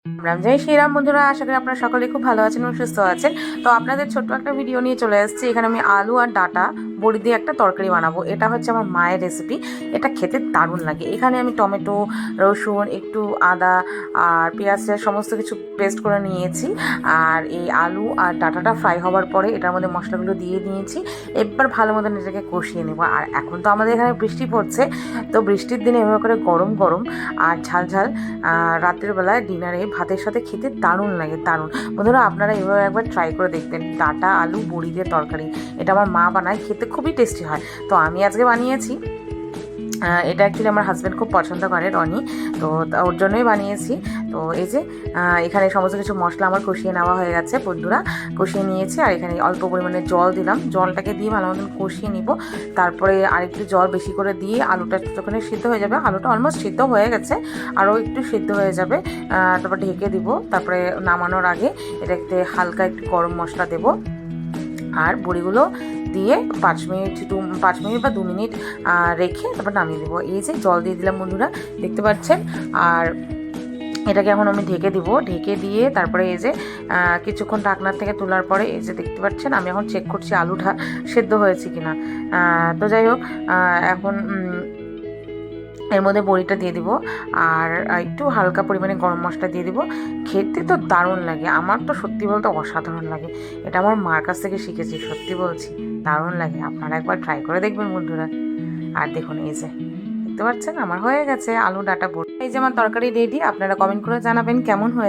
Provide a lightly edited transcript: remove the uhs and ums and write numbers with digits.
রাম জয় শ্রীরাম বন্ধুরা, আশা করি আপনারা সকলে খুব ভালো আছেন এবং সুস্থ আছেন। তো আপনাদের ছোট্ট একটা ভিডিও নিয়ে চলে এসেছি। এখানে আমি আলু আর ডাঁটা বড়ি দিয়ে একটা তরকারি বানাবো। এটা হচ্ছে আমার মায়ের রেসিপি। এটা খেতে দারুণ লাগে। এখানে আমি টমেটো, রসুন, একটু আদা আর পেঁয়াজ সমস্ত কিছু পেস্ট করে নিয়েছি। আর এই আলু আর ডাঁটাটা ফ্রাই হওয়ার পরে এটার মধ্যে মশলাগুলো দিয়ে নিয়েছি। এবার ভালো মতন এটাকে কষিয়ে নেবো। আর এখন তো আমাদের এখানে বৃষ্টি পড়ছে, তো বৃষ্টির দিনে এভাবে করে গরম গরম আর ঝাল ঝাল রাতের বেলায় ডিনারে ভাতের সাথে খেতে দারুণ লাগে, দারুণ। বন্ধুরা, আপনারা এভাবে একবার ট্রাই করে দেখবেন। ডাঁটা আলু বড়ি দিয়ে তরকারি, এটা আমার মা বানায়, খেতে খুবই টেস্টি হয়। তো আমি আজকে বানিয়েছি। এটা অ্যাকচুয়ালি আমার হাজব্যান্ড খুব পছন্দ করে, রনি। তো ওর জন্যই বানিয়েছি। তো এই যে এখানে সমস্ত কিছু মশলা আমার কষিয়ে নেওয়া হয়ে গেছে বন্ধুরা, কষিয়ে নিয়েছি। আর এখানে অল্প পরিমাণে জল দিলাম, জলটাকে দিয়ে ভালো মতন কষিয়ে নিব। তারপরে আরেকটু জল বেশি করে দিয়ে আলুটা যখন সিদ্ধ হয়ে যাবে, আলুটা অলমোস্ট সিদ্ধ হয়ে গেছে, আরও একটু সিদ্ধ হয়ে যাবে, তারপর ঢেকে দিব। তারপরে নামানোর আগে এটাতে হালকা একটু গরম মশলা দেবো আর বড়িগুলো দিয়ে 5 মিনিট বা 2 মিনিট রেখে তারপর নামিয়ে দেবো। এই যে জল দিয়ে দিলাম বন্ধুরা, দেখতে পাচ্ছেন। আর এটাকে এখন আমি ঢেকে দিব। ঢেকে দিয়ে তারপরে এই যে কিছুক্ষণ ঢাকনার থেকে তোলার পরে এই যে দেখতে পাচ্ছেন, আমি এখন চেক করছি আলুটা সেদ্ধ হয়েছে কিনা। তো যাই হোক, এখন এর মধ্যে বড়িটা দিয়ে দিব আর একটু হালকা পরিমাণে গরম মশলা দিয়ে দিব। খেতে তো দারুণ লাগে, আমার তো সত্যি বলতে অসাধারণ লাগে। এটা আমার মার কাছ থেকে শিখেছি, সত্যি বলছি, দারুণ লাগে। আপনারা একবার ট্রাই করে দেখবেন বন্ধুরা। আর দেখুন এই যে দেখতে পাচ্ছেন আমার হয়ে গেছে আলু ডাঁটা বড়ি। এই যে আমার তরকারি রেডি। আপনারা কমেন্ট করে জানাবেন কেমন হয়েছে।